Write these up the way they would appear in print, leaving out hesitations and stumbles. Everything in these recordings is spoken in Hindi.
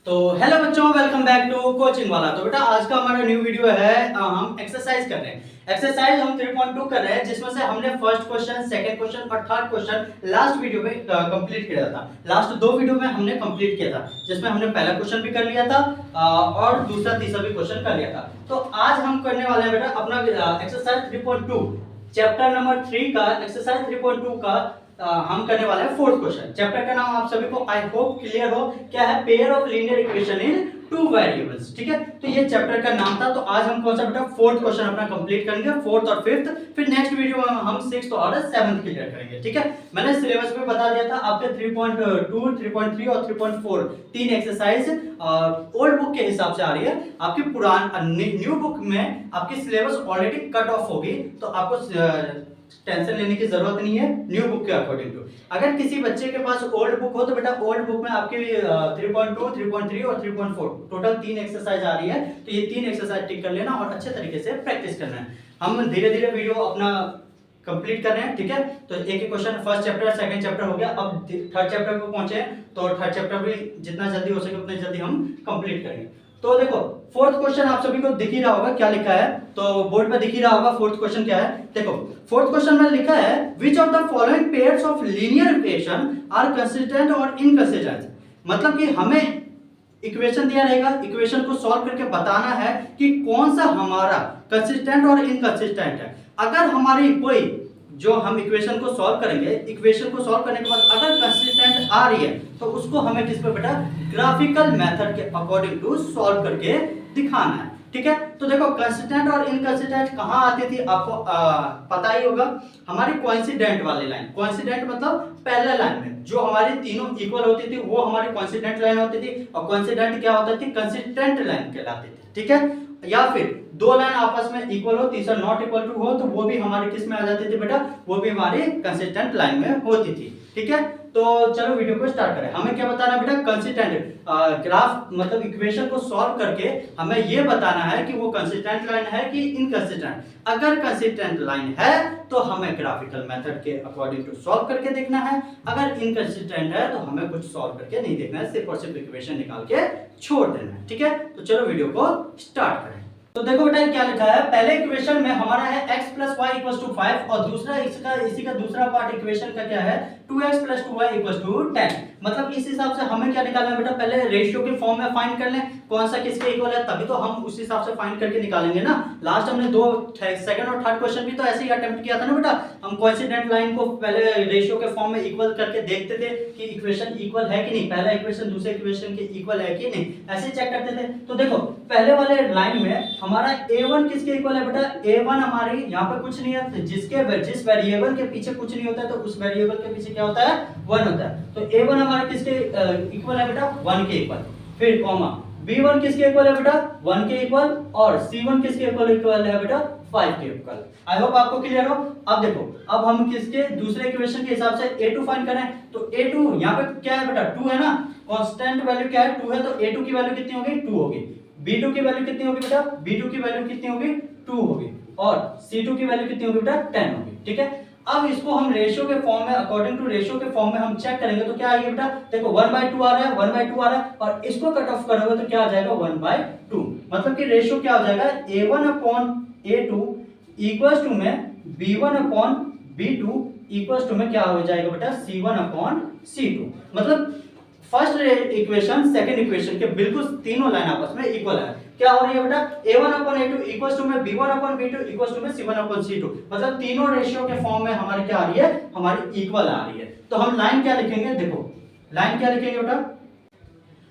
तो हेलो बच्चों, वेलकम बैक टू कोचिंग वाला। तो बेटा आज का हमारा न्यू वीडियो है। हम एक्सरसाइज कर रहे हैं। एक्सरसाइज हम 3.2 कर रहे हैं, जिसमें से हमने फर्स्ट क्वेश्चन, सेकंड क्वेश्चन और थर्ड क्वेश्चन लास्ट वीडियो में कंप्लीट किया था। लास्ट दो वीडियो में हमने कंप्लीट किया था, जिसमें हमने पहला क्वेश्चन भी कर लिया था और दूसरा तीसरा भी क्वेश्चन कर लिया था। तो आज हम करने वाले हैं बेटा अपना एक्सरसाइज 3.2 चैप्टर नंबर 3 का एक्सरसाइज 3.2 का हम करने वाले हैं फोर्थ क्वेश्चन। चैप्टर का नाम आप सभी को आई होप क्लियर हो, क्या है? Pair of linear equation in two variables. ठीक है, तो ये चैप्टर का नाम था। तो आज हम कौन सा बेटा फोर्थ क्वेश्चन अपना कंप्लीट करेंगे, फोर्थ और फिफ्थ। फिर नेक्स्ट वीडियो में हम सिक्स्थ और सेवंथ क्लियर करेंगे। ठीक है, मैंने सिलेबस में बता दिया था आपके 3.2, 3.3 और 3.4 तीन एक्सरसाइज ओल्ड बुक के हिसाब से आ रही है। आपकी न्यू बुक में आपकी सिलेबस ऑलरेडी कट ऑफ होगी, तो आपको टेंशन लेने की जरूरत नहीं है न्यू बुक के अकॉर्डिंग टू। अगर किसी बच्चे के पास ओल्ड बुक हो तो बेटा ओल्ड बुक में आपके 3.2, 3.3 और 3.4 टोटल तीन एक्सरसाइज आ रही है। तो ये तीन एक्सरसाइज टिक कर लेना और अच्छे तरीके से प्रैक्टिस करना है। हम धीरे धीरे वीडियो अपना कंप्लीट कर रहे हैं। ठीक है, तो एक एक question first chapter second chapter हो गया। अब थर्ड चैप्टर को पहुंचे, तो थर्ड चैप्टर भी जितना जल्दी हो सके उतना जल्दी हम कंप्लीट करेंगे। तो देखो फोर्थ क्वेश्चन आप सभी को दिख ही रहा होगा क्या लिखा है, तो बोर्ड पे दिख ही रहा होगा फोर्थ क्वेश्चन क्या है। देखो फोर्थ क्वेश्चन में लिखा है which of the following pairs of linear equation are consistent और इनकंसिस्टेंट। मतलब कि हमें इक्वेशन दिया रहेगा, इक्वेशन को सॉल्व करके बताना है कि कौन सा हमारा कंसिस्टेंट और इनकंसिस्टेंट है। अगर हमारी कोई जो हम इक्वेशन को सॉल्व करेंगे, इक्वेशन को सॉल्व करने के बाद अगर कंसिस्टेंट आ रही है तो उसको हमें किस पे बेटा ग्राफिकल मेथड के अकॉर्डिंग टू सॉल्व करके दिखाना है। ठीक है, तो देखो कंसिस्टेंट और इनकंसिस्टेंट कहां आती थी आपको पता ही होगा, हमारी कोइंसिडेंट वाली लाइन। कोइंसिडेंट मतलब पैरेलल लाइन में जो हमारी तीनों इक्वल होती थी वो हमारी कोइंसिडेंट लाइन होती थी। और कोइंसिडेंट क्या होती थी? कंसिस्टेंट लाइन कहलाती थी। ठीक है, या फिर दो लाइन आपस में इक्वल हो, तीसरा नॉट इक्वल टू हो, तो वो भी हमारी किस में आ जाती थी बेटा? वो भी हमारी कंसिस्टेंट लाइन में होती थी। ठीक है, तो चलो वीडियो को स्टार्ट करें। हमें क्या बताना है बेटा? कंसिस्टेंट ग्राफ मतलब इक्वेशन को सॉल्व करके हमें ये बताना है कि वो कंसिस्टेंट लाइन है कि इनकंसिस्टेंट। अगर कंसिस्टेंट लाइन है तो हमें ग्राफिकल मेथड के अकॉर्डिंग टू सॉल्व करके देखना है। अगर इनकंसिस्टेंट है तो हमें कुछ सॉल्व करके नहीं देखना है, सिर्फ और सिर्फ इक्वेशन निकाल के छोड़ देना है। ठीक है, तो चलो वीडियो को स्टार्ट करें। तो देखो बेटा क्या लिखा है, पहले इक्वेशन में हमारा है x + y = 5 और दूसरा इसी का दूसरा पार्ट इक्वेशन का क्या है 2x + 2y = 10। मतलब इस हिसाब से हमें क्या निकालना है बेटा? पहले रेशियो के फॉर्म में फाइंड कर लें कौन सा किसके इक्वल है, तभी तो हम उस हिसाब से फाइंड करके निकालेंगे ना। लास्ट हमने दो सेकंड और थर्ड क्वेश्चन भी तो ऐसे ही अटेम्प्ट किया था ना बेटा। हम कोइंसिडेंट लाइन को पहले रेशियो के फॉर्म में इक्वल करके देखते थे कि इक्वेशन इक्वल है कि नहीं, पहला इक्वेशन दूसरे इक्वेशन के इक्वल है कि नहीं, ऐसे चेक करते थे। तो देखो पहले वाले लाइन में हमारा a1 किसके इक्वल है बेटा? a1 हमारी यहाँ पे कुछ नहीं है, जिस वेरिएबल के पीछे कुछ नहीं होता है तो उस वेरिएबल के पीछे क्या होता है? 1 होता है। तो a1 हमारा किसके इक्वल है बेटा? 1 के इक्वल। फिर कॉमा b1 किसके इक्वल है बेटा? 1 के इक्वल। और c1 किसके इक्वल है बेटा? 5 के इक्वल। आई होप आपको क्लियर हो। अब देखो अब हम किसके दूसरे इक्वेशन के हिसाब से a2 फाइंड करें। तो a2 यहाँ पे क्या है बेटा? 2 है ना, कांस्टेंट वैल्यू क्या है? 2 है। तो a2 की वैल्यू कितनी होगी? 2 होगी। b2 की वैल्यू कितनी होगी बेटा? b2 की वैल्यू कितनी होगी? 2 होगी। और c2 की वैल्यू कितनी होगी बेटा? 10 होगी। ठीक है, अब इसको हम रेशियो के फॉर्म में अकॉर्डिंग टू रेशियो के फॉर्म में हम चेक करेंगे तो क्या आएगा बेटा? देखो 1/2 आ रहा है, 1/2 आ रहा है और इसको कट ऑफ करोगे तो क्या आ जाएगा? 1/2। मतलब कि रेशियो क्या हो जाएगा? a1/a2 इक्वल्स टू में b1/b2 इक्वल्स टू में क्या हो जाएगा बेटा? c1/c2। मतलब फर्स्ट इक्वेशन सेकंड इक्वेशन के बिल्कुल तीनों लाइन आपस में इक्वल है। क्या हो रही है बेटा? a1/a2 इक्वल्स टू में b1/b2 इक्वल्स टू में c1/c2। मतलब तीनों रेशियो के फॉर्म में हमारी क्या आ रही है? हमारी इक्वल आ रही है। तो हम लाइन क्या लिखेंगे? देखो लाइन क्या लिखेंगे बेटा?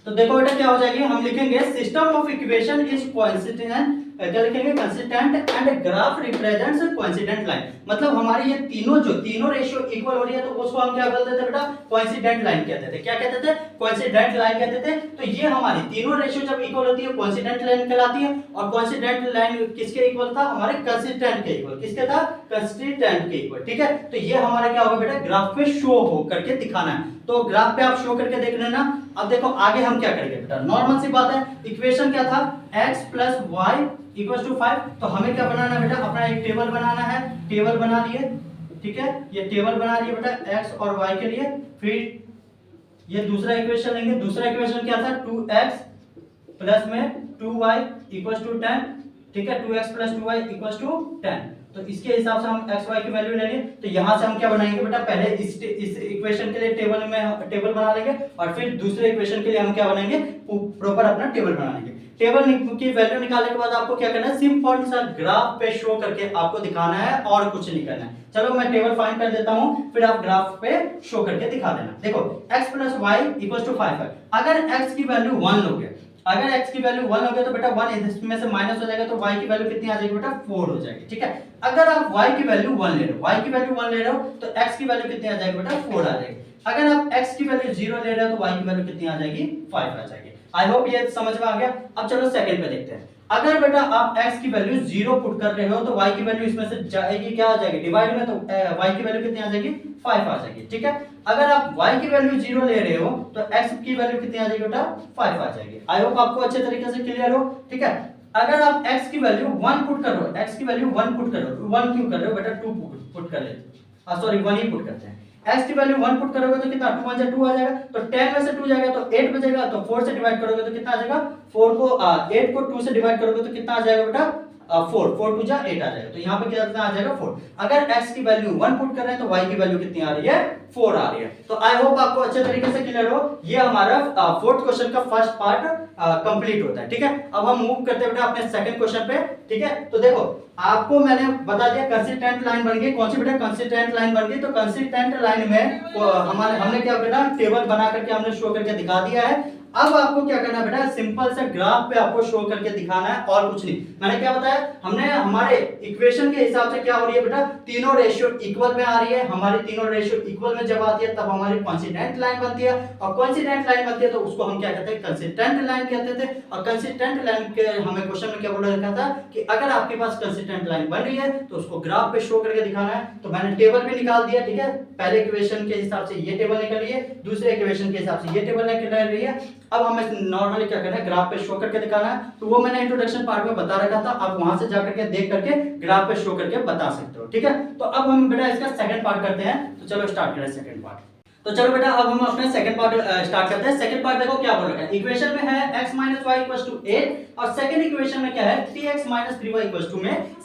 तो देखो बेटा क्या हो जाएगी, हम लिखेंगे system of equation is coincident, क्या लिखेंगे? Consistent and graph represents coincident line. मतलब हमारी ये तीनों रेशियो इक्वल हो रही है तो उसको हम क्या बोलते थे बेटा? कोइंसिडेंट लाइन कहते थे। क्या कहते थे? कोइंसिडेंट लाइन कहते थे। तो ये हमारी तीनों रेशियो जब इक्वल होती है कोइंसिडेंट लाइन कहलाती है। और कोइंसिडेंट लाइन किसके इक्वल था? हमारे कंसिस्टेंट के इक्वल। किसके था? कंसिस्टेंट के इक्वल। ठीक है, तो ये हमारा क्या होगा बेटा? ग्राफ पे शो हो करके दिखाना है। तो ग्राफ पे आप शो करके देख लेना। अब देखो आगे हम क्या करेंगे बेटा? नॉर्मल सी बात है, इक्वेशन क्या था? x + y = 5। तो हमें क्या बनाना है बेटा? अपना एक टेबल बनाना है। टेबल बना लिए। ठीक है, ये टेबल बना लिए बेटा x और y के लिए। फिर ये दूसरा इक्वेशन लेंगे, दूसरा इक्वेशन क्या था 2x प्लस में 2y इक्वल्स टू 10, ठीक है, 2x plus 2y equals to 10। तो इसके हिसाब से हम x y की वैल्यू लेंगे। तो यहां से हम क्या बनाएंगे बेटा, पहले इस इक्वेशन के लिए टेबल बना लेंगे और फिर दूसरे इक्वेशन के लिए हम क्या बनाएंगे, प्रॉपर अपना टेबल बना लेंगे। टेबल की वैल्यू निकालने के बाद आपको क्या करना है, सिंपल सा ग्राफ पे शो करके आपको दिखाना है और कुछ नहीं करना है। चलो मैं टेबल फाइंड कर देता हूं, फिर आप ग्राफ पे शो करके दिखा देना। देखो x plus y equal to 5 है। अगर x की वैल्यू 1 लोगे, अगर x की वैल्यू 1 हो गया तो बेटा 1 इसमें से माइनस हो जाएगा, तो y की वैल्यू कितनी आ जाएगी बेटा 4 हो जाएगी, ठीक है। अगर आप y की वैल्यू 1 ले रहे हो, y की वैल्यू 1 ले रहे हो तो x की वैल्यू कितनी आ जाएगी बेटा 4 आ जाएगी। अगर आप x की वैल्यू 0 ले रहे हो तो y की वैल्यू कितनी आ जाएगी 5 आ जाएगी। आई होप ये समझ में आ गया। अब चलो सेकंड पे देखते हैं। अगर बेटा आप x की वैल्यू 0 पुट कर रहे हो तो y की वैल्यू इसमें से जाएगी, क्या आ जाएगी डिवाइड में, तो y की वैल्यू कितनी आ जाएगी 5 आ जाएगी, ठीक है। अगर आप y की वैल्यू 0 ले रहे हो तो x की वैल्यू कितनी आ जाएगी बेटा 5 आ जाएगी। आई होप आपको अच्छे तरीके से क्लियर हो, ठीक है। अगर आप x की वैल्यू 1 पुट कर रहे हो, x की वैल्यू 1 पुट कर रहे हो, 1 क्यों कर रहे हो बेटा 2 पुट कर लेते, सॉरी 1 ही पुट करते हैं। x की वैल्यू 1 पुट करोगे तो कितना 2 1 जा 2 आ जाएगा, तो 10 में से 2 जाएगा तो 8 बचेगा, तो 4 से डिवाइड करोगे तो कितना आ जाएगा 8 को 2 से डिवाइड करोगे तो कितना आ जाएगा बेटा 4 2 जा 8 आ जाएगा। तो यहाँ पे कितना आ जाएगा 4। अगर x की वैल्यू 1 पुट कर रहे हैं तो y की वैल्यू कितनी आ रही है 4 आ रही है। तो आई होप आपको अच्छे तरीके से क्लियर हो। ये हमारा फोर्थ क्वेश्चन का फर्स्ट पार्ट कंप्लीट होता है, ठीक है। अब हम मूव करते हैं बेटा अपने सेकंड क्वेश्चन पे, ठीक है। तो देखो आपको मैंने बता दिया कंसिस्टेंट लाइन बन गई। कौन सी बेटा कंसिस्टेंट लाइन बन गई, तो कंसिस्टेंट लाइन में हमने क्या बेटा टेबल बना करके हमने शो करके दिखा दिया है। अब आपको क्या करना है बेटा, सिंपल से ग्राफ पे आपको शो करके दिखाना है और कुछ नहीं। मैंने क्या बताया, हमने हमारे इक्वेशन के हिसाब से क्या हो रही है बेटा, तीनों रेशियो इक्वल में आ रही है। हमारी तीनों रेशियो इक्वल में जब आती है तब हमारी कंसिस्टेंट लाइन बनती है, और कंसिस्टेंट लाइन बनती है तो उसको हम क्या कहते हैं कंसिस्टेंट लाइन कहते थे। और कंसिस्टेंट लाइन के हमें क्वेश्चन में क्या बोला रखा था कि अगर आपके पास कंसिस्टेंट लाइन बन रही है तो उसको ग्राफ पे शो करके दिखाना है। तो मैंने टेबल भी निकाल दिया, ठीक है। पहले इक्वेशन के हिसाब से ये टेबल निकल रही है, दूसरे इक्वेशन के हिसाब से ये टेबल निकल रही है। अब हमें नॉर्मली क्या करना है, ग्राफ पे शो करके दिखाना है। तो वो मैंने इंट्रोडक्शन पार्ट में बता रखा था, आप वहां से जाकर के देख करके ग्राफ पे शो करके बता सकते हो, ठीक है। तो अब हम बेटा इसका सेकंड पार्ट करते हैं। तो चलो स्टार्ट करें सेकंड पार्ट। तो चलो बेटा अब हम अपने सेकंड पार्ट स्टार्ट करते हैं। सेकंड पार्ट देखो क्या बोल रखा है, इक्वेशन में है x - y = 8 और सेकंड इक्वेशन में क्या है 3x - 3y =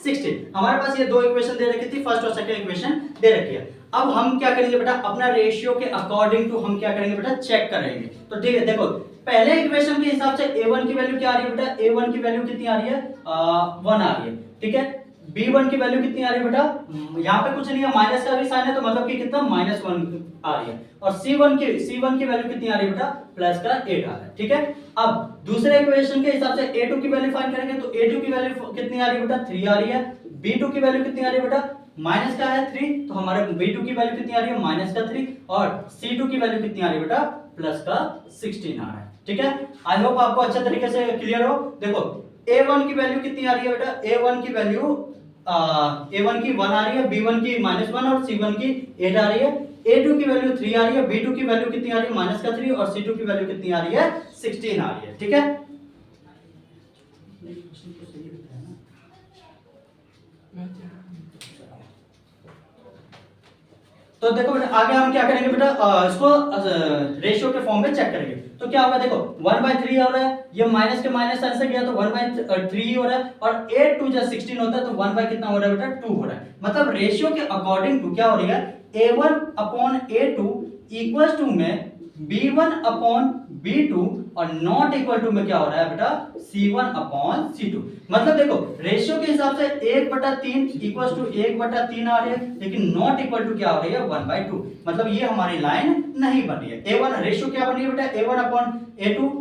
16। हमारे पास ये दो इक्वेशन दे रखी थी, फर्स्ट और सेकंड इक्वेशन दे रखी है। अब हम क्या करेंगे बेटा, अपना रेशियो के अकॉर्डिंग टू हम क्या करेंगे बेटा चेक करेंगे। तो ठीक है, देखो पहले इक्वेशन के हिसाब से a1 की वैल्यू क्या आ रही है बेटा, a1 की वैल्यू कितनी आ रही है 1 आ रही है, ठीक है। b1 की वैल्यू कितनी आ रही है बेटा, यहाँ पे कुछ नहीं है, माइनस का भी साइन है तो मतलब कि कितना -1 आ रही है। और c1 की वैल्यू कितनी आ रही है बेटा प्लस का 8 आ रहा है, ठीक है। अब दूसरे इक्वेशन के हिसाब से a2 की वैल्यू फाइंड करेंगे तो a2 की वैल्यू कितनी आ रही है बेटा 3 आ रही है। b2 की वैल्यू कितनी आ रही है बेटा माइनस का है 3, तो हमारे b2 की वैल्यू कितनी आ रही है माइनस का 3, और c2 की वैल्यू कितनी आ रही है बेटा प्लस का 16 आ रहा है, ठीक है। आई होप आपको अच्छा तरीके से क्लियर हो। देखो a1 की वैल्यू कितनी आ रही है बेटा, a1 की वैल्यू a1 की 1 आ रही है, b1 की -1 और c1 की 8 आ रही है। a2 की वैल्यू 3 आ रही है, b2 की वैल्यू कितनी आ रही है माइनस का 3, और c2 की वैल्यू कितनी आ रही है 16 आ रही है, ठीक है। तो देखो बेटा आगे हम क्या करेंगे बेटा, इसको रेशियो के फॉर्म में चेक करेंगे। तो क्या होगा, देखो 1/3 हो रहा है, ये माइनस के माइनस साइन से गया तो 1/3 हो रहा है, और 8 2 जा 16 होता है तो 1 बाय कितना हो रहा है बेटा 2 हो रहा है। मतलब रेशियो के अकॉर्डिंग टू क्या हो रही है, a1/a2 इक्वल्स टू में b1/b2 और नॉट इक्वल टू में क्या हो रहा है बेटा c1/c2। मतलब देखो रेशियो के हिसाब से 1/3 इक्वल्स टू 1/3 आ रही है, लेकिन नॉट इक्वल टू क्या हो रही है 1/2। मतलब ये हमारी लाइन नहीं बन रही है। a1 रेशियो क्या बन रही है बेटा a1/a2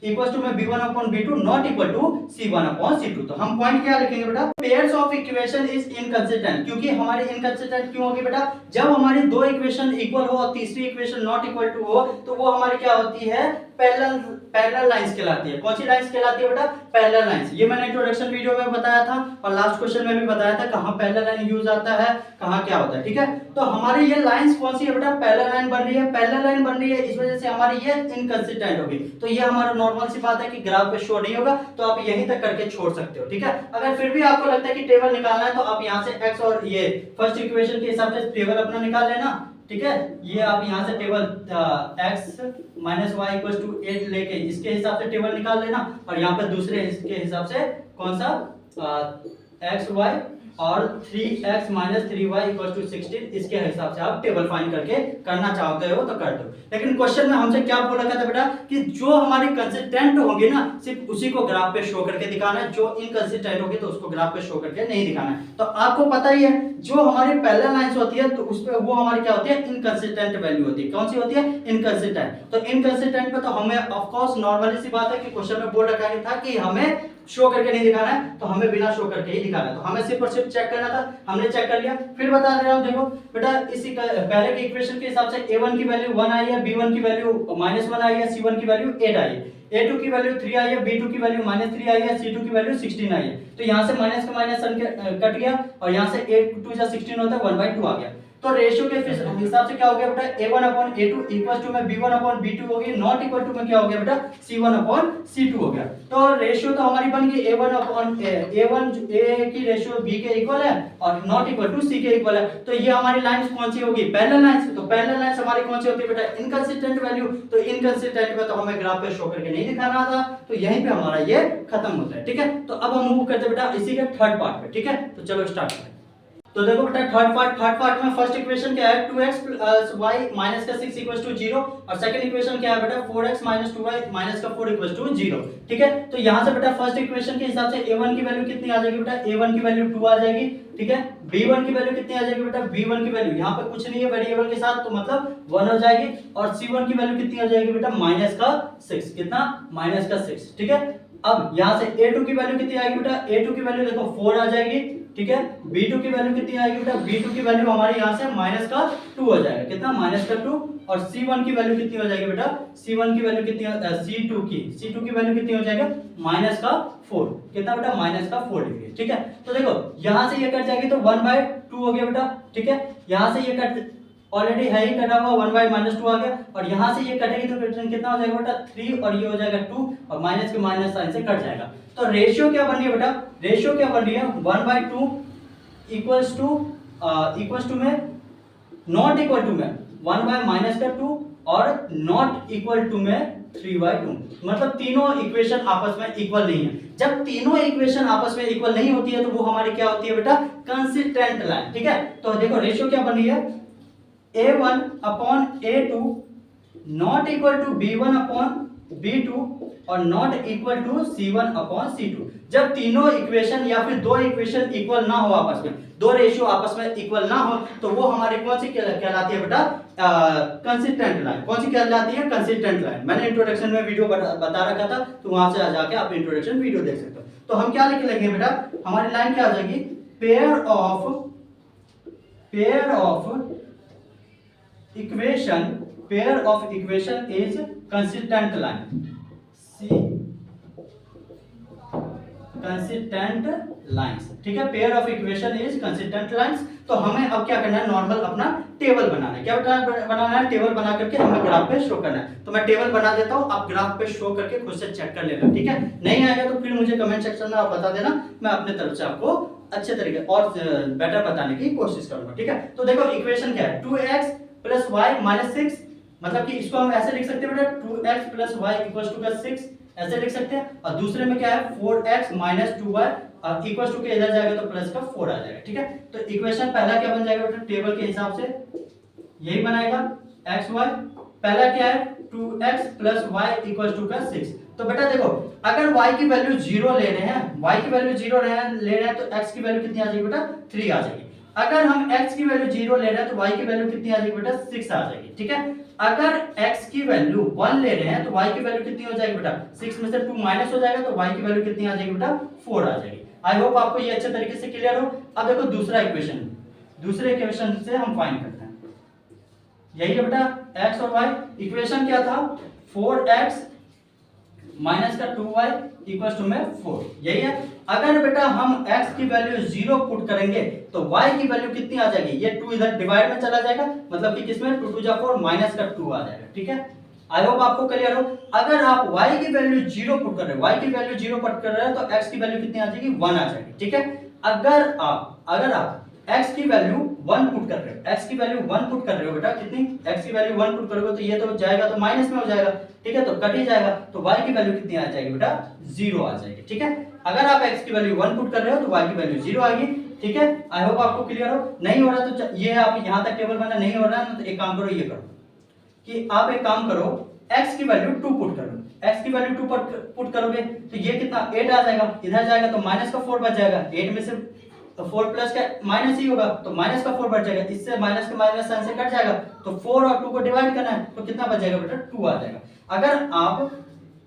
इक्वल्स टू में b1/b2 not equal to c1/c2। तो हम पॉइंट क्या लिखेंगे बेटा, pairs of equation is inconsistent. क्योंकि हमारी इनकंसिस्टेंट क्यों होगी बेटा, जब हमारी दो इक्वेशन इक्वल हो और तीसरी इक्वेशन नॉट इक्वल टू हो तो वो हमारी क्या होती है पैरेलल लाइंस कहलाती है। कौन सी लाइंस कहलाती है बेटा पैरेलल लाइंस। ये मैंने इंट्रोडक्शन वीडियो में बताया था और लास्ट क्वेश्चन में भी बताया था कहां पैरेलल लाइन यूज आता है, कहां क्या होता है, ठीक है। तो हमारी ये लाइंस कौन सी है बेटा पैरेलल लाइन बन रही है, पैरेलल लाइन बन रही है, इस वजह से हमारी ये इनकंसिस्टेंट होगी। तो ये हमारा नॉर्मल सी बात है कि ग्राफ पे शो नहीं होगा, तो आप यहीं तक करके छोड़ सकते हो, ठीक है। अगर फिर भी आपको लगता है कि टेबल निकालना है तो आप यहां से x और ये फर्स्ट इक्वेशन के हिसाब से टेबल अपना निकाल लेना, ठीक है। ये आप यहाँ से table x minus y equal to 8 लेके इसके हिसाब से टेबल निकाल लेना, और यहाँ पे दूसरे इसके हिसाब से कौन सा एक्स वाई और 3x minus 3y equal to 16 इसके हिसाब से आप टेबल फाइंड करके करना चाहते हो तो कर दो। लेकिन क्वेश्चन में हमसे क्या बोला गया था बेटा कि जो हमारी कंसिस्टेंट होगी ना सिर्फ उसी को ग्राफ पे शो करके दिखाना है, जो इनकंसिस्टेंट होगी तो उसको ग्राफ पे शो करके नहीं दिखाना है। तो आपको पता ही है जो हमारी पैरेलल लाइंस होती है तो उस पे वो हमारी क्या होती है, इनकंसिस्टेंट वैल्यू होती है। कौन सी होती है, इनकंसिस्टेंट। तो इनकंसिस्टेंट पे तो हमें ऑफ कोर्स नॉर्मली सी बात है कि क्वेश्चन में बोल रखा था कि हमें शो करके नहीं दिखाना है, तो हमें बिना शो करके ही दिखाना है। तो हमें सिर्फ और सिर्फ चेक करना था, हमने चेक कर लिया। फिर बता रहा हूं देखो बेटा इसी पहले के इक्वेशन के हिसाब से a1 की वैल्यू 1 आई है, b1 की वैल्यू -1 आई है, c1 की वैल्यू 8 आई है, a2 की वैल्यू 3 आई है, b2 की वैल्यू -3 आई है, c2 की वैल्यू 16 आई है। तो यहां से माइनस का माइनस कट गया और यहां से 8 2 जा 16 होता है 1/2 आ गया। तो रेशियो के हिसाब से क्या हो गया बेटा a1/a2 इक्वल टू में b1/b2 हो गई, नॉट इक्वल टू में क्या हो गया बेटा c1/c2 हो गया। तो रेशियो तो हमारी बन गई a1 a की रेशियो b के इक्वल है और नॉट इक्वल टू c के इक्वल है। तो ये हमारी लाइंस कौन सी होगी, पैरेलल लाइंस। तो पैरेलल लाइंस हमारी कौन सी होती है बेटा, इनकंसिस्टेंट वैल्यू। तो इनकंसिस्टेंट में तो हमें ग्राफ पे शो करके नहीं दिखाना था, तो यहीं पे हमारा ये खत्म होता है। ठीक है, तो अब हम मूव करते हैं बेटा इसी के थर्ड पार्ट पे। ठीक है, तो चलो स्टार्ट करें। तो देखो बेटा थर्ड पार्ट में फर्स्ट इक्वेशन क्या है 2x + y माइनस का 6 इक्वल्स टू 0 और सेकंड इक्वेशन क्या है बेटा 4x माइनस 2y माइनस का 4 इक्वल्स टू 0। ठीक है, तो यहां से बेटा फर्स्ट इक्वेशन के हिसाब से a1 की वैल्यू कितनी आ जाएगी बेटा, a1 की वैल्यू 2 आ जाएगी। ठीक है, b1 की वैल्यू कितनी आ जाएगी बेटा, b1 की वैल्यू यहां पे कुछ नहीं है वेरिएबल के साथ तो मतलब 1 हो जाएगी, और c1 की वैल्यू कितनी आ जाएगी बेटा माइनस का 6। कितना, माइनस का 6। ठीक है, अब यहां से a2 की वैल्यू कितनी आएगी बेटा, a2 की वैल्यू देखो 4 आ जाएगी। ठीक है, b2 की वैल्यू कितनी आएगी बेटा, b2 की वैल्यू हमारी यहां से माइनस का 2 हो जाएगा। कितना, माइनस का 2। और c1 की वैल्यू कितनी हो जाएगी बेटा, c1 की वैल्यू कितनी c2 की वैल्यू कितनी हो जाएगी माइनस का 4। कितना बेटा, माइनस का 4 डिग्री। ठीक है, तो देखो यहां से ये कट जाएगी तो 1/2 हो गया बेटा। ठीक है, यहां से ये कट ऑलरेडी है ही कटा हुआ 1 -2 आ गया, और यहां से ये कटेगी तो कितना हो जाएगा बेटा 3 और ये हो जाएगा 2 और माइनस के माइनस साइन से कट जाएगा। तो रेशियो क्या बन रही है बेटा, रेशियो क्या बन रही है 1/2 इक्वल्स टू में नॉट इक्वल टू में 1/-2 और नॉट इक्वल टू में 3/2। मतलब तीनों इक्वेशन आपस में इक्वल नहीं है। जब तीनों इक्वेशन आपस में इक्वल नहीं होती है तो वो हमारी क्या होती है बेटा, कंसिस्टेंट लाइन। ठीक है, तो देखो रेशियो क्या बन रही है a1/a2 not equal to b1/b2 और नॉट इक्वल टू c1/c2। जब तीनों इक्वेशन या फिर दो इक्वेशन इक्वल ना हो आपस में, दो रेशियो आपस में इक्वल ना हो, तो वो हमारी कौन सी कहलाती है बेटा, कंसिस्टेंट लाइन। कौन सी कहलाती है, कंसिस्टेंट लाइन। मैंने इंट्रोडक्शन में वीडियो बता रखा था, तो वहां से आ जाके आप इंट्रोडक्शन वीडियो देख सकते हो। तो हम क्या लिख लेंगे बेटा, हमारी लाइन क्या आ जाएगी, pair of equation is consistent line, consistent lines. ठीक है, pair of equation is consistent lines. तो हमें अब क्या करना है, नॉर्मल अपना टेबल बनाना है। क्या बनाना है, टेबल बना करके हमें ग्राफ पे शो करना है। तो मैं टेबल बना देता हूं, आप ग्राफ पे शो करके खुद से चेक कर लेना। ठीक है, नहीं आएगा तो फिर मुझे कमेंट सेक्शन में आप बता देना, मैं अपने तरफ से आपको अच्छे तरीके और बेटर बताने की कोशिश करूंगा। ठीक है, तो देखो इक्वेशन क्या है 2x + y - 6, मतलब कि इसको हम ऐसे लिख सकते हैं बेटा 2x + y = 6 ऐसे लिख सकते हैं। और दूसरे में क्या है 4x - 2y इक्वल टू के इधर जाएगा तो प्लस का 4 आ जाएगा। ठीक है, तो इक्वेशन पहला क्या बन जाएगा बेटा, टेबल के हिसाब से यही बनाएगा xy। पहला क्या है 2x + y = 6। तो बेटा देखो अगर y की वैल्यू 0 ले रहे हैं, y की वैल्यू 0 ले रहे हैं तो x की वैल्यू कितनी आ जाएगी बेटा 3 आ जाएगी। अगर हम x की वैल्यू 0 ले रहे हैं तो y की वैल्यू कितनी आ जाएगी बेटा 6 आ जाएगी। ठीक है, अगर x की वैल्यू 1 ले रहे हैं तो y की वैल्यू कितनी हो जाएगी बेटा 6 में से 2 माइनस हो जाएगा तो y की वैल्यू कितनी आ जाएगी बेटा 4 आ जाएगी। आई होप आपको ये अच्छे तरीके से क्लियर हो। अब देखो दूसरा इक्वेशन, दूसरे इक्वेशन से हम फाइंड करते हैं। यही है बेटा x और y। इक्वेशन क्या था 4x माइनस का 2y इक्वल टू में 4, यही है। अगर बेटा हम x की वैल्यू 0 पुट करेंगे तो y की वैल्यू कितनी आ जाएगी, ये 2 इधर डिवाइड में चला जाएगा, मतलब कि किसमें 2 2 4 माइनस का 2 आ जाएगा। ठीक है, आई होप आपको क्लियर हो। अगर आप y की वैल्यू 0 पुट कर रहे हैं, y की वैल्यू 0 पुट कर रहे हैं तो x की वैल्यू कितनी आ जाएगी 1 आ जाएगी। ठीक है, अगर आप x की वैल्यू 1 पुट कर रहे हो, x की वैल्यू 1 पुट कर रहे हो बेटा, कितनी x की वैल्यू 1 पुट करोगे तो ये तो जाएगा तो माइनस में हो जाएगा, ठीक है, तो कट ही जाएगा, तो y की वैल्यू कितनी आ जाएगी बेटा 0 आ जाएगी, ठीक है। अगर आप x की वैल्यू 1 पुट कर रहे हो तो y की वैल्यू 0 आएगी, ठीक है। आई होप आपको क्लियर हो। नहीं हो रहा तो ये आप यहां तक टेबल बना, नहीं हो रहा है तो एक काम करो, ये करो कि आप एक काम करो, x की वैल्यू 2 पुट करो, x की वैल्यू 2 पुट करोगे तो ये कितना 8 आ जाएगा, इधर जाएगा तो माइनस का 4 बच जाएगा, 8 में से 4 प्लस का माइनस ही होगा तो माइनस का 4 बच जाएगा, इससे माइनस का माइनस साइन से कट जाएगा, तो 4 और 2 को डिवाइड करना है तो कितना बच जाएगा बेटा 2 आ जाएगा। अगर आप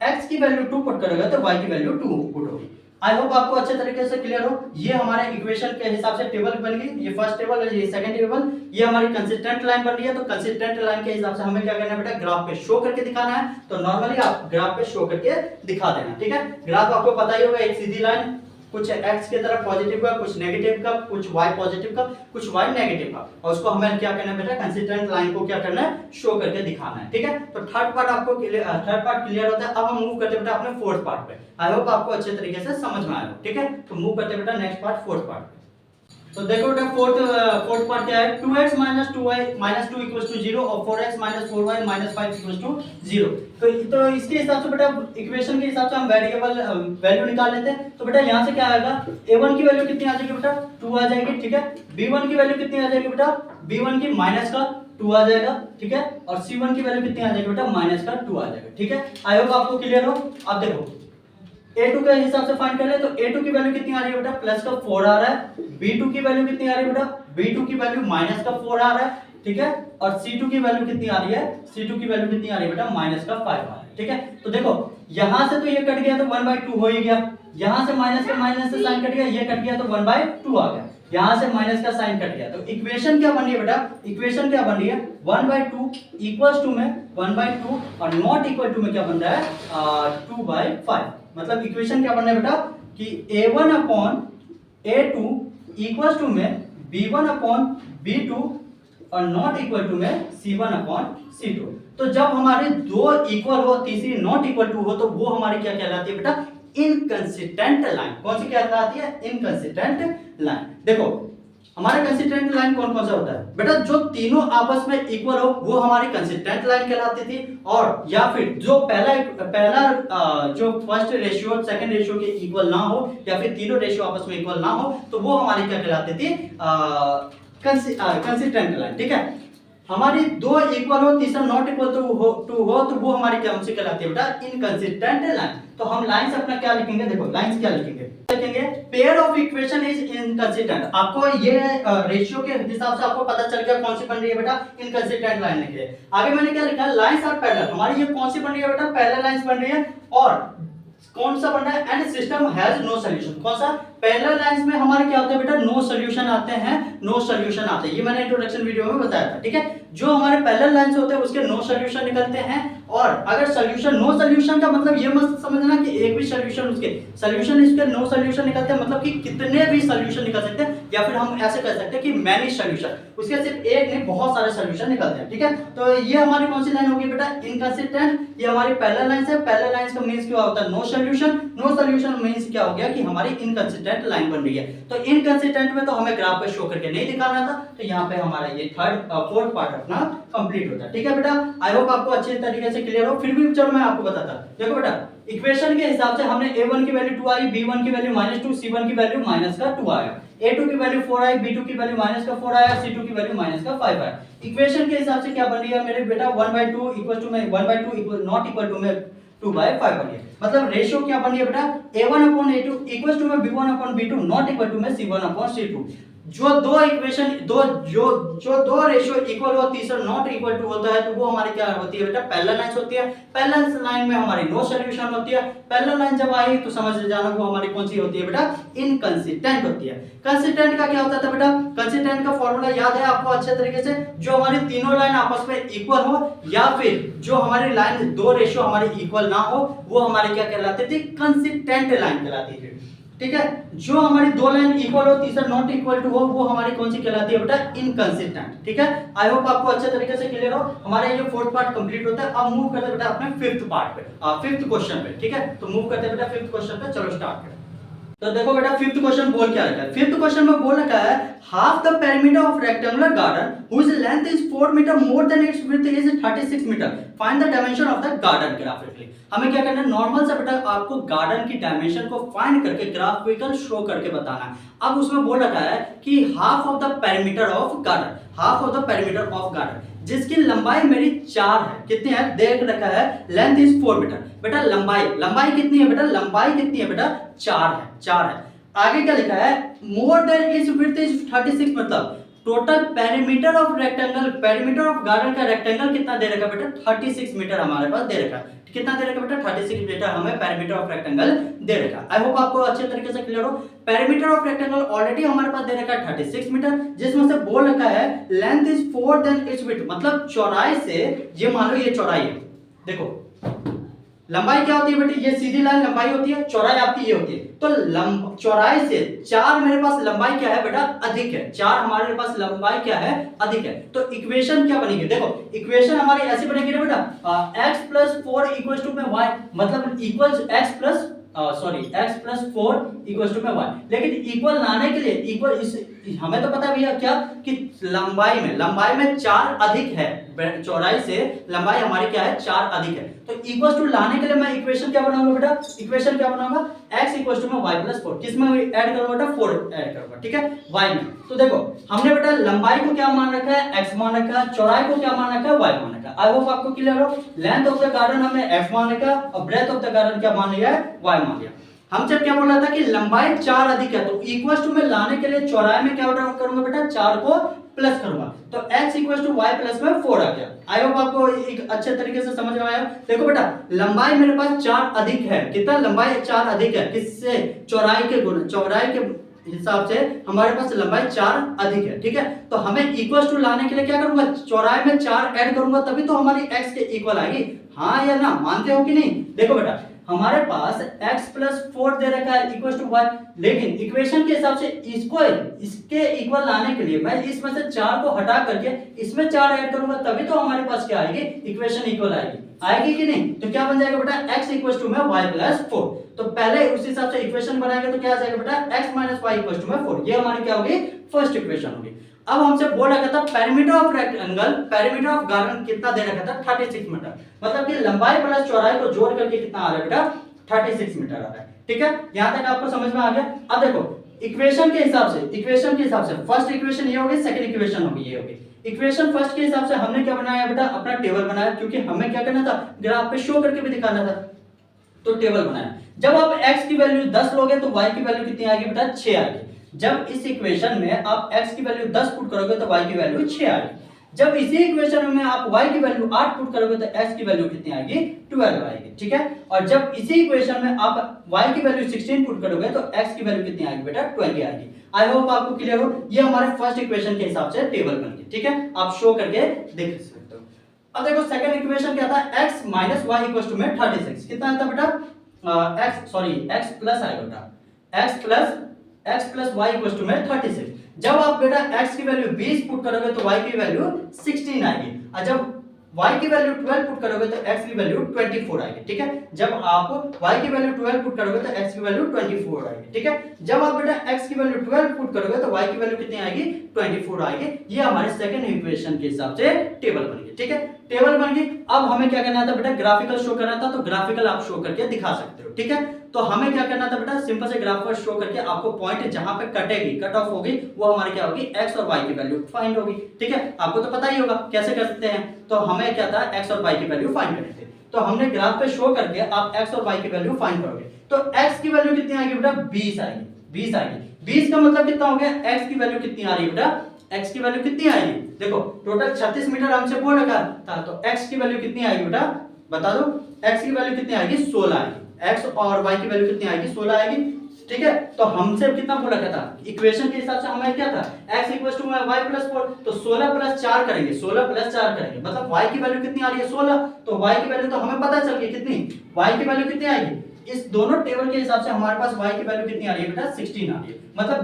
x की वैल्यू 2 पुट करोगे तो y की वैल्यू 2 पुट होगी। आई होप आपको अच्छे तरीके से क्लियर हो। ये हमारे इक्वेशन के हिसाब से टेबल बन गई, ये फर्स्ट टेबल है, ये सेकंड टेबल, ये हमारी कंसिस्टेंट लाइन बन रही है। तो कंसिस्टेंट लाइन के हिसाब से हमें क्या करना है बेटा, ग्राफ पे शो करके दिखाना है। तो नॉर्मली आप ग्राफ पे शो करके दिखा देना, ठीक है। ग्राफ आपको पता ही होगा, एक सीधी लाइन, कुछ x की तरफ पॉजिटिव का, कुछ नेगेटिव का, कुछ y पॉजिटिव का, कुछ y नेगेटिव का, और उसको हमें क्या करना है बेटा, कंसिस्टेंट लाइन को क्या करना है, शो करके दिखाना है, ठीक है। तो थर्ड पार्ट क्लियर होता है। अब हम मूव करते हैं बेटा अपने फोर्थ पार्ट पे। आई होप आपको अच्छे तरीके से समझ में आया, ठीक है। तो मूव करते हैं बेटा नेक्स्ट पार्ट, फोर्थ पार्ट। तो देखो बेटा फोर्थ पार्ट क्या है, 2x - 2y - 2 = 0 और 4x - 4y - 5 = 0। तो इसके हिसाब से बेटा इक्वेशन के हिसाब से हम वेरिएबल वैल्यू निकाल लेते हैं। तो बेटा यहाँ से क्या आएगा, a1 की वैल्यू कितनी आ जाएगी बेटा 2 आ जाएगी, ठीक है। b1 की वैल्यू कितनी आ जाएगी बेटा, b1 की माइनस का 2 आ जाएगा, ठीक है। और c1 की वैल्यू कितनी आ जाएगी बेटा, माइनस का 2 आ जाएगा, ठीक है। आई होप आपको क्लियर हो। अब देखो a2 के हिसाब से फाइंड कर ले, तो a2 की वैल्यू कितनी आ रही है बेटा, प्लस का 4 आ रहा है। b2 की वैल्यू कितनी आ रही है बेटा, b2 की वैल्यू माइनस का 4 आ रहा है, ठीक है। और c2 की वैल्यू कितनी आ रही है, c2 की वैल्यू कितनी आ रही है बेटा, माइनस का 5 आ रहा है, ठीक है। तो देखो यहां से तो ये कट गया तो 1/2 हो ही गया, यहां से माइनस का माइनस से साइन कट गया, ये कट गया तो 1/2 आ गया, यहां से माइनस का साइन कट गया। तो इक्वेशन क्या बन रही है बेटा, इक्वेशन क्या बन रही है, 1/2 इक्वल्स टू में 1/2 और नॉट इक्वल टू में क्या बन रहा है 2/5। मतलब इक्वेशन क्या बन रहा है बेटा कि a1 upon a2 equals to में b1 अपॉन b2 और नॉट इक्वल टू में c1 अपॉन c2। तो जब हमारे दो इक्वल हो, तीसरी नॉट इक्वल टू हो, तो वो हमारी क्या कहलाती है बेटा, इनकंसिस्टेंट लाइन। कौन सी क्या कहलाती है, इनकंसिस्टेंट लाइन। देखो हमारे कंसिस्टेंट लाइन कौन कौन सा होता है बेटा, जो तीनों आपस में इक्वल हो वो हमारी कंसिस्टेंट लाइन कहलाती थी, और या फिर जो पहला जो फर्स्ट रेशियो सेकंड रेशियो के इक्वल ना हो, या फिर तीनों रेशियो आपस में इक्वल ना हो, तो वो हमारी क्या कहलाती थी, कंसिस्टेंट लाइन, ठीक है। हमारी दो इक्वल हो, तीसरा नॉट इक्वल टू हो तो वो हमारी क्या से कहलाती है बेटा, इनकंसिस्टेंट लाइन। तो हम लाइंस अपना क्या लिखेंगे, देखो लाइंस क्या लिखेंगे, pair of equation is inconsistent. आपको ये रेशियो के हिसाब से आपको पता चल गया कौन सी बन रही है बेटा, इनकंसिस्टेंट लाइन लिखे। आगे मैंने क्या लिखा, लाइंस आर पैरेलल। हमारी ये कौन सी बन रही है बेटा, पैरेलल लाइंस बन रही है। और कौन सा बन रहा है, and system has no solution. कौन सा, पैरेलल लाइंस में हमारे क्या होते हैं बेटा, नो सॉल्यूशन आते हैं, नो सॉल्यूशन आते हैं। ये मैंने इंट्रोडक्शन वीडियो में बताया था, ठीक है। जो हमारे पैरेलल लाइंस होते हैं उसके नो सॉल्यूशन निकलते हैं। और अगर सॉल्यूशन, नो सॉल्यूशन का मतलब ये मत समझना कि एक भी सॉल्यूशन उसके इसके नो सॉल्यूशन निकलते हैं, मतलब कि कितने भी सॉल्यूशन निकल सकते हैं, या फिर हम ऐसे कह सकते हैं कि मैनी सॉल्यूशन, उसके सिर्फ एक नहीं बहुत सारे सॉल्यूशन निकलते हैं, ठीक है। तो ये हमारी कौन सी लाइन होगी बेटा, इनकंसिस्टेंट। ये हमारी पैरेलल लाइंस है। पैरेलल लाइंस का मींस क्या होता है, no solution. No solution means क्या हो गया कि हमारी इनकंसिस्टेंट लाइन बन रही है। तो इनकंसिस्टेंट में तो हमें ग्राफ पे शो करके नहीं दिखाना था, तो यहाँ पे हमारा ये फोर्थ पार्ट अपना कंप्लीट होता है, ठीक है बेटा। आई होप आपको अच्छे तरीके से क्लियर हो। फिर भी चलो मैं आपको बताता, देखो बेटा इक्वेशन के हिसाब से हमने a1 की वैल्यू 2 आई, b1 की वैल्यू -2, c1 की वैल्यू -2 आया, a2 की वैल्यू 4 आई, b2 की वैल्यू -4 आया, c2 की वैल्यू -5 आया। इक्वेशन के हिसाब से क्या बन रही है मेरे बेटा, 1/2 इक्वल टू में 1/2 इक्वल नॉट इक्वल टू में 2/5 बन रही है। मतलब रेशियो क्या बन रही है बेटा, a1 upon a2 equal to में b1 upon b2 not equal to में c1 अपॉन c2। जो दो इक्वेशन जो दो रेशियो इक्वल हो, तीसरा नॉट इक्वल टू होता है, तो वो हमारी क्या होती है बेटा, पैरेलल लाइंस होती है। पैरेलल लाइन में हमारी नो सॉल्यूशन होती है। पैरेलल लाइन जब आई तो समझ जाना वो हमारी कौन सी होती है बेटा, इनकंसिस्टेंट होती है। कंसिस्टेंट का क्या होता था बेटा, कंसिस्टेंट का फॉर्मूला याद है आपको अच्छे तरीके से, जो हमारी तीनों लाइन आपस में इक्वल हो, या फिर जो हमारी लाइन दो रेशियो हमारी इक्वल ना हो, वो हमारी क्या कहलाती थी, कंसिस्टेंट लाइन कहलाती थी, ठीक है। जो हमारी दो लाइन इक्वल हो, तीसरा नॉट इक्वल टू हो, वो हमारी कौन सी कहलाती है बेटा, इनकंसिस्टेंट, ठीक है। आई होप आपको अच्छे तरीके से क्लियर हो। हमारा ये फोर्थ पार्ट कंप्लीट होता है। अब मूव करते हैं बेटा अपने फिफ्थ पार्ट पे, फिफ्थ क्वेश्चन पे, ठीक है। तो मूव करते हैं बेटा फिफ्थ क्वेश्चन पे, चलो स्टार्ट करें। तो देखो बेटा फिफ्थ क्वेश्चन बोल क्या रखा है, फिफ्थ क्वेश्चन में बोल रखा है half the perimeter of rectangular garden whose length is 4 metre more than its width is 36 metre, find the dimension of the garden graphically. हमें क्या करना है, नॉर्मल सा बेटा आपको गार्डन की डायमेंशन को फाइंड करके ग्राफिकल शो करके बताना है। अब उसमें बोल रखा है कि half of the perimeter of garden, half of the perimeter of garden जिसकी लंबाई मेरी 4 है, कितनी है देख रखा है, लेंथ इज 4 मीटर। बेटा लंबाई कितनी है बेटा, लंबाई कितनी है बेटा 4 है, 4 है। आगे क्या लिखा है, more than is width is 36, मतलब total perimeter of rectangle, perimeter of garden का रेक्टेंगल कितना दे रखा है बेटा 36 मीटर हमारे पास दे रखा है। कितना दे रखा है बेटा 36 मीटर हमें पेरीमीटर ऑफ रेक्टेंगल दे रखा है। आई होप आपको अच्छे तरीके से क्लियर हो। पेरीमीटर ऑफ रेक्टेंगल ऑलरेडी हमारे पास दे रखा है 36 मीटर, जिसमें से बोल रखा है length is 4 than its width, मतलब चौड़ाई से ये मान लो ये चौड़ाई है, देखो लंबाई क्या होती है बेटे, ये सीधी लाइन लंबाई होती है, चौड़ाई आपकी ये होती है। तो चौड़ाई से 4 मेरे पास लंबाई क्या है बेटा अधिक है, 4 हमारे पास लंबाई क्या है अधिक है। तो इक्वेशन क्या बनेगी, देखो इक्वेशन हमारी ऐसी बनेगी ना बेटा x प्लस 4 इक्वल टू में y, मतलब equal x plus x plus 4 equal to में y। लेकिन इक्वल लाने के लिए इक्वल इस हमें तो पता भैया क्या कि लंबाई में 4 अधिक है, चौड़ाई से लंबाई हमारी क्या है 4 अधिक है। तो इक्वल टू लाने के लिए मैं इक्वेशन क्या बनाऊंगा बेटा, इक्वेशन क्या बनाऊंगा x इक्वल टू में y प्लस 4, किसमें ऐड करूंगा बेटा 4 ऐड करूंगा, ठीक है y में। तो देखो हमने बेटा लंबाई को क्या मान रखा है x मान रखा है, चौड़ाई को क्या मान रखा है y मान रखा है। आई होप आपको क्लियर हो। लेंथ ऑफ द गार्डन हमने f मान रखा और ब्रेथ ऑफ द गार्डन क्या मान लिया है y मान लिया। हम जब क्या बोल रहा था कि लंबाई 4 अधिक है, तो इक्वल टू में लाने के लिए चौड़ाई में क्या करूंगा बेटा 4 को प्लस करूंगा, तो x equal to y plus में 4 आ गया। आई होप आपको एक अच्छे तरीके से समझ में आया। देखो बेटा लंबाई मेरे पास 4 अधिक है, कितना लंबाई 4 अधिक है, किससे चौड़ाई के गुण, चौड़ाई के हिसाब से हमारे पास लंबाई 4 अधिक है, ठीक है। तो हमें इक्वल टू लाने के लिए क्या करूंगा, चौड़ाई में 4 ऐड करूंगा तभी तो हमारी x के इक्वल आएगी, हाँ या ना, मानते हो कि नहीं। देखो बेटा हमारे पास x प्लस 4 दे रखा है इक्वल टू y, लेकिन इक्वेशन के हिसाब से इसके इक्वल लाने के लिए मैं इसमें से 4 को हटा करके इसमें 4 ऐड करूंगा तभी तो हमारे पास क्या आएगी, इक्वेशन इक्वल आएगी कि नहीं। तो क्या बन जाएगा बेटा x इक्वल टू में y प्लस 4। तो पहले उस हिसाब से इक्वेशन बनाएंगे तो क्या आ जाएगा बेटा x minus y equal to में 4, ये हमारी क्या होगी फर्स्ट इक्वेशन होगी। अब हमसे बोल रखा था perimeter of rectangle, perimeter of garden कितना दे रखा था 36 मीटर, मतलब कि लंबाई प्लस चौड़ाई को जोड़ करके कितना आ रहा है बेटा 36 मीटर आ रहा है, ठीक है। यहां तक आपको समझ में आ गया। अब देखो इक्वेशन के हिसाब से फर्स्ट इक्वेशन ये होगी, सेकंड इक्वेशन होगी ये होगी। इक्वेशन फर्स्ट के हिसाब से हमने क्या बनाया बेटा अपना टेबल बनाया, क्योंकि हमें क्या करना था ग्राफ पे शो करके भी दिखाना था, तो टेबल बनाया। जब आप x की वैल्यू 10 लोगे तो y की वैल्यू कितनी आएगी बेटा 6 आएगी। जब इस इक्वेशन में आप x की वैल्यू 10 पुट करोगे तो y की वैल्यू 6 आएगी। जब इसी इक्वेशन में आप y की वैल्यू 8 पुट करोगे तो x की वैल्यू कितनी आएगी 12 आएगी, ठीक है। और जब इसी इक्वेशन में आप y की वैल्यू 16 पुट करोगे तो x की वैल्यू कितनी आएगी बेटा 20 आएगी। आई होप आपको क्लियर हो। ये हमारे फर्स्ट इक्वेशन के हिसाब से टेबल बन गई, ठीक है, आप शो करके देख सकते हो। अब देखो सेकंड इक्वेशन क्या था, x minus y equal to में 36, कितना आता बेटा x प्लस आएगा बेटा x plus y equal to में 36। जब आप बेटा x की वैल्यू 20 पुट करोगे तो y की वैल्यू 16 आएगी, और जब y की वैल्यू 12 पुट करोगे तो x की वैल्यू 24 आएगी, ठीक है। जब आप y की वैल्यू 12 पुट करोगे तो x की वैल्यू 24 आएगी, ठीक है। जब आप बेटा x की वैल्यू 12 पुट करोगे तो y की वैल्यू कितनी आएगी 24 आएगी। ये हमारे सेकंड इक्वेशन के हिसाब से टेबल बन गई, ठीक है, टेबल बन गई। अब हमें क्या करना था बेटा ग्राफिकल शो करना था, तो ग्राफिकल आप शो करके दिखा सकते हो, ठीक है। तो हमें क्या करना था बेटा सिंपल से ग्राफ पर शो करके आपको पॉइंट जहां पे कटेगी, कट ऑफ होगी, वो हमारी क्या होगी x और y की वैल्यू फाइंड होगी, ठीक है। आपको तो पता ही होगा कैसे कर सकते हैं। तो हमें क्या था x और y की वैल्यू फाइंड करनी थी, तो हमने ग्राफ पे शो करके आप x और y की वैल्यू फाइंड करोगे तो x की वैल्यू कितनी आएगी बेटा 20 आएगी, 20 आएगी। 20 का मतलब कितना हो गया, x की वैल्यू कितनी आ रही है बेटा, x की वैल्यू कितनी आएगी, देखो टोटल 36 मीटर हमसे बोल रखा था, तो x की वैल्यू कितनी आएगी बेटा बता दो, x की वैल्यू कितनी आएगी 16 आएगी, x और y की वैल्यू कितनी आएगी 16 आएगी, ठीक है। तो हमसे कितना बोला था इक्वेशन के हिसाब से हमें क्या था x equal to y plus 4, तो 16 प्लस 4 करेंगे, 16 प्लस 4 करेंगे, मतलब y की वैल्यू कितनी आ रही है 16, तो y की वैल्यू तो हमें पता चल गई कितनी, y की वैल्यू कितनी आएगी, इस दोनों टेबल के हिसाब से हमारे पास y की वैल्यू कितनी आ रही है बेटा 16 आ रही है। मतलब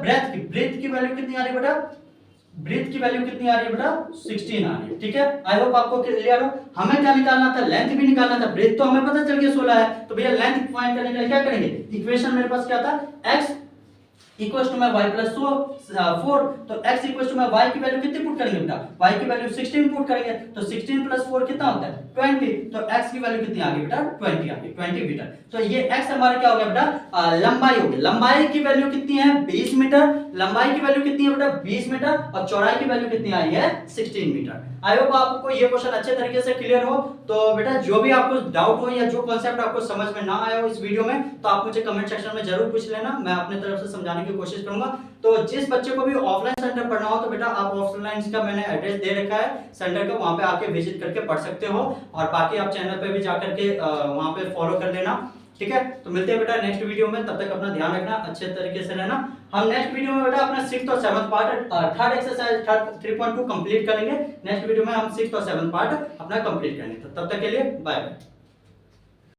ब्रेथ की वैल्यू कितनी आ रही है बेटा, ब्रेथ की वैल्यू कितनी आ रही है बेटा 16 आ रही है, ठीक है। आई होप आपको क्लियर हो। हमें क्या निकालना था, लेंथ भी निकालना था, ब्रेथ तो हमें पता चल गया 16 है, तो भैया लेंथ फाइंड करने के लिए क्या करेंगे, इक्वेशन मेरे पास क्या था x इक्वल टू में y प्लस 4, तो x इक्वल टू में y की वैल्यू कितनी पुट करेंगे बेटा, y की वैल्यू 16 पुट करेंगे, तो 16 प्लस 4 कितना होता है 20, तो x की वैल्यू कितनी आ गई बेटा 20 आ गई, 20 मीटर। तो ये x हमारा क्या हो गया बेटा लंबाई हो गई, लंबाई की वैल्यू कितनी है 20 मीटर, लंबाई की वैल्यू कितनी है बेटा 20 मीटर, और चौड़ाई की वैल्यू कितनी आई है 16 मीटर। आई होप आपको ये क्वेश्चन अच्छे तरीके से क्लियर हो। तो बेटा जो भी आपको डाउट हो या जो कॉन्सेप्ट आपको समझ में ना आया हो इस वीडियो में, तो आप मुझे कमेंट सेक्शन में जरूर पूछ लेना, मैं अपने तरफ से समझाने की कोशिश करूंगा। तो जिस बच्चे को भी ऑफलाइन सेंटर पढ़ना हो तो बेटा आप ऑफलाइन का मैंने एड्रेस दे रखा है सेंटर का, वहां पे आके विजिट करके पढ़ सकते हो, और बाकी आप चैनल पे भी जाकर के वहां पे फॉलो कर लेना, ठीक है। तो मिलते हैं बेटा नेक्स्ट वीडियो में, तब तक अपना ध्यान रखना, अच्छे तरीके से रहना। हम नेक्स्ट वीडियो में बेटा अपना 6th और 7th part third exercise 3.2 complete करेंगे। नेक्स्ट वीडियो में हम 6th और 7th पार्ट अपना कंप्लीट करेंगे, तो तब तक के लिए बाय बाय।